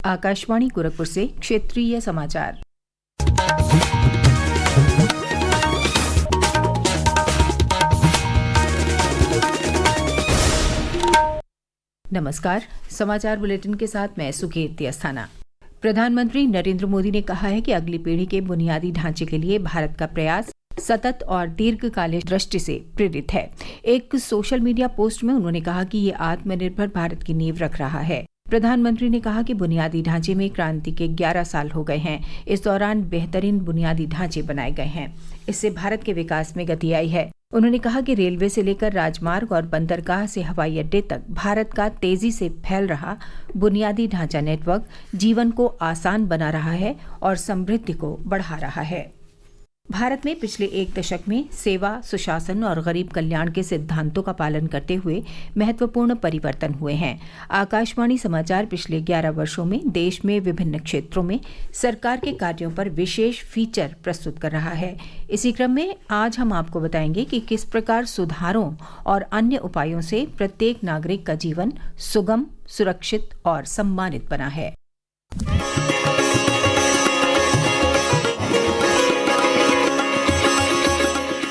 आकाशवाणी गोरखपुर से क्षेत्रीय समाचार। नमस्कार, समाचार बुलेटिन के साथ मैं सुकीर्ति अस्थाना। प्रधानमंत्री नरेंद्र मोदी ने कहा है कि अगली पीढ़ी के बुनियादी ढांचे के लिए भारत का प्रयास सतत और दीर्घकालीन दृष्टि से प्रेरित है। एक सोशल मीडिया पोस्ट में उन्होंने कहा कि ये आत्मनिर्भर भारत की नींव रख रहा है। प्रधानमंत्री ने कहा कि बुनियादी ढांचे में क्रांति के 11 साल हो गए हैं। इस दौरान बेहतरीन बुनियादी ढांचे बनाए गए हैं। इससे भारत के विकास में गति आई है। उन्होंने कहा कि रेलवे से लेकर राजमार्ग और बंदरगाह से हवाई अड्डे तक भारत का तेजी से फैल रहा बुनियादी ढांचा नेटवर्क जीवन को आसान बना रहा है और समृद्धि को बढ़ा रहा है। भारत में पिछले एक दशक में सेवा, सुशासन और गरीब कल्याण के सिद्धांतों का पालन करते हुए महत्वपूर्ण परिवर्तन हुए हैं। आकाशवाणी समाचार पिछले 11 वर्षों में देश में विभिन्न क्षेत्रों में सरकार के कार्यों पर विशेष फीचर प्रस्तुत कर रहा है। इसी क्रम में आज हम आपको बताएंगे कि किस प्रकार सुधारों और अन्य उपायों से प्रत्येक नागरिक का जीवन सुगम, सुरक्षित और सम्मानित बना है।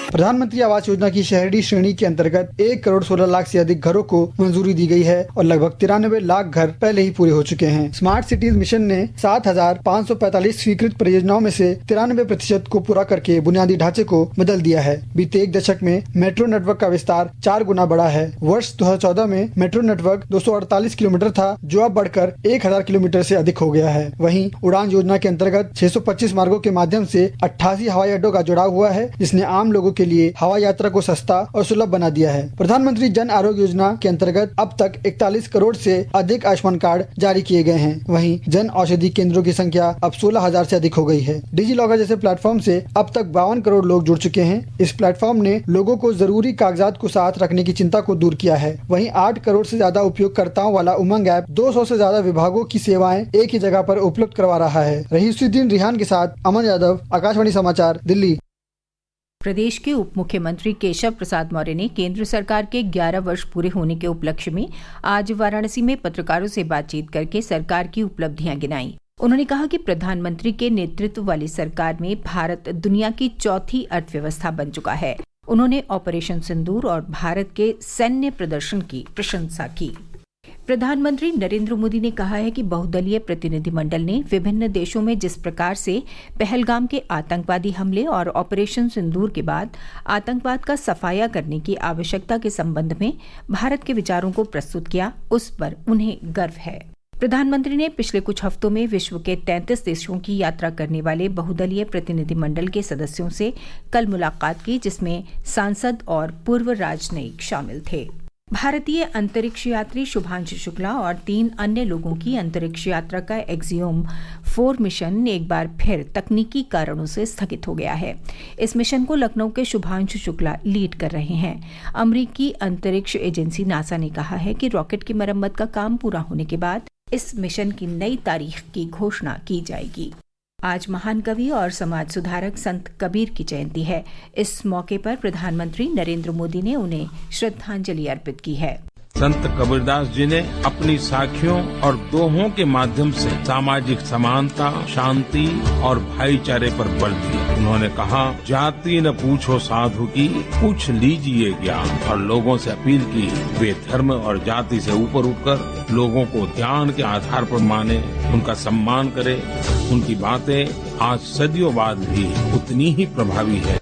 प्रधानमंत्री आवास योजना की शहरी श्रेणी के अंतर्गत 1 करोड़ 16 लाख से अधिक घरों को मंजूरी दी गई है और लगभग 93 लाख घर पहले ही पूरे हो चुके हैं। स्मार्ट सिटीज मिशन ने 7,545 स्वीकृत परियोजनाओं में से 93% को पूरा करके बुनियादी ढांचे को बदल दिया है। बीते एक दशक में मेट्रो नेटवर्क का विस्तार 4 गुना बढ़ा है। वर्ष 2014 में मेट्रो नेटवर्क 248 किलोमीटर था, जो अब बढ़कर 1000 किलोमीटर से अधिक हो गया है। वहीं उड़ान योजना के अंतर्गत 625 मार्गों के माध्यम से 88 हवाई अड्डों का जुड़ाव हुआ है, जिसने आम लोगों के लिए हवाई यात्रा को सस्ता और सुलभ बना दिया है। प्रधानमंत्री जन आरोग्य योजना के अंतर्गत अब तक 41 करोड़ से अधिक आयुष्मान कार्ड जारी किए गए हैं। वहीं जन औषधि केंद्रों की संख्या अब 16,000 से अधिक हो गई है। डिजी लॉकर जैसे प्लेटफॉर्म से अब तक 52 करोड़ लोग जुड़ चुके हैं। इस प्लेटफॉर्म ने लोगों को जरूरी कागजात को साथ रखने की चिंता को दूर किया है। वहीं 8 करोड़ से ज्यादा उपयोगकर्ताओं वाला उमंग ऐप 200 से ज्यादा विभागों की सेवाएं एक ही जगह पर उपलब्ध करवा रहा है। रहीसुद्दीन रिहान के साथ अमन यादव, आकाशवाणी समाचार, दिल्ली। प्रदेश के उप मुख्यमंत्री केशव प्रसाद मौर्य ने केंद्र सरकार के 11 वर्ष पूरे होने के उपलक्ष्य में आज वाराणसी में पत्रकारों से बातचीत करके सरकार की उपलब्धियां गिनाई। उन्होंने कहा कि प्रधानमंत्री के नेतृत्व वाली सरकार में भारत दुनिया की चौथी अर्थव्यवस्था बन चुका है। उन्होंने ऑपरेशन सिंदूर और भारत के सैन्य प्रदर्शन की प्रशंसा की। प्रधानमंत्री नरेंद्र मोदी ने कहा है कि बहुदलीय प्रतिनिधिमंडल ने विभिन्न देशों में जिस प्रकार से पहलगाम के आतंकवादी हमले और ऑपरेशन सिंदूर के बाद आतंकवाद का सफाया करने की आवश्यकता के संबंध में भारत के विचारों को प्रस्तुत किया, उस पर उन्हें गर्व है। प्रधानमंत्री ने पिछले कुछ हफ्तों में विश्व के 33 देशों की यात्रा करने वाले बहुदलीय प्रतिनिधिमंडल के सदस्यों से कल मुलाकात की, जिसमें सांसद और पूर्व राजनयिक शामिल थे। भारतीय अंतरिक्ष यात्री शुभांशु शुक्ला और 3 अन्य लोगों की अंतरिक्ष यात्रा का एक्सियोम 4 मिशन एक बार फिर तकनीकी कारणों से स्थगित हो गया है। इस मिशन को लखनऊ के शुभांशु शुक्ला लीड कर रहे हैं। अमेरिकी अंतरिक्ष एजेंसी नासा ने कहा है कि रॉकेट की मरम्मत का काम पूरा होने के बाद इस मिशन की नई तारीख की घोषणा की जाएगी। आज महान कवि और समाज सुधारक संत कबीर की जयंती है। इस मौके पर प्रधानमंत्री नरेंद्र मोदी ने उन्हें श्रद्धांजलि अर्पित की है। संत कबीरदास जी ने अपनी साखियों और दोहों के माध्यम से सामाजिक समानता, शांति और भाईचारे पर बल दिया। उन्होंने कहा, जाति न पूछो साधु की, पूछ लीजिए ज्ञान। और लोगों से अपील की, वे धर्म और जाति से ऊपर उठकर लोगों को ज्ञान के आधार पर माने, उनका सम्मान करे। उनकी बातें आज सदियों बाद भी उतनी ही प्रभावी है।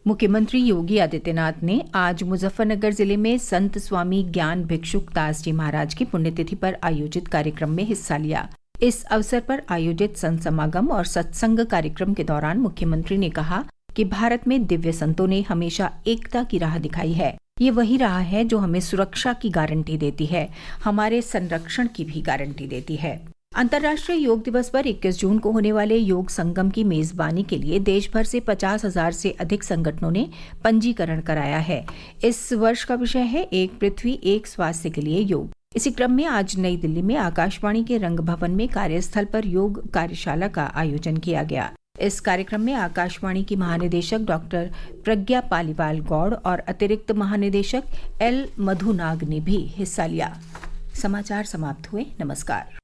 मुख्यमंत्री योगी आदित्यनाथ ने आज मुजफ्फरनगर जिले में संत स्वामी ज्ञान भिक्षुक दास जी महाराज की पुण्यतिथि पर आयोजित कार्यक्रम में हिस्सा लिया। इस अवसर पर आयोजित संत समागम और सत्संग कार्यक्रम के दौरान मुख्यमंत्री ने कहा कि भारत में दिव्य संतों ने हमेशा एकता की राह दिखाई है। ये वही राह है जो हमें सुरक्षा की गारंटी देती है, हमारे संरक्षण की भी गारंटी देती है। अंतर्राष्ट्रीय योग दिवस पर 21 जून को होने वाले योग संगम की मेजबानी के लिए देश भर से 50,000 से अधिक संगठनों ने पंजीकरण कराया है। इस वर्ष का विषय है एक पृथ्वी एक स्वास्थ्य के लिए योग। इसी क्रम में आज नई दिल्ली में आकाशवाणी के रंग भवन में कार्यस्थल पर योग कार्यशाला का आयोजन किया गया। इस कार्यक्रम में आकाशवाणी की महानिदेशक डॉक्टर प्रज्ञा पालीवाल गौड़ और अतिरिक्त महानिदेशक एल मधुनाग ने भी हिस्सा लिया। समाचार समाप्त हुए। नमस्कार।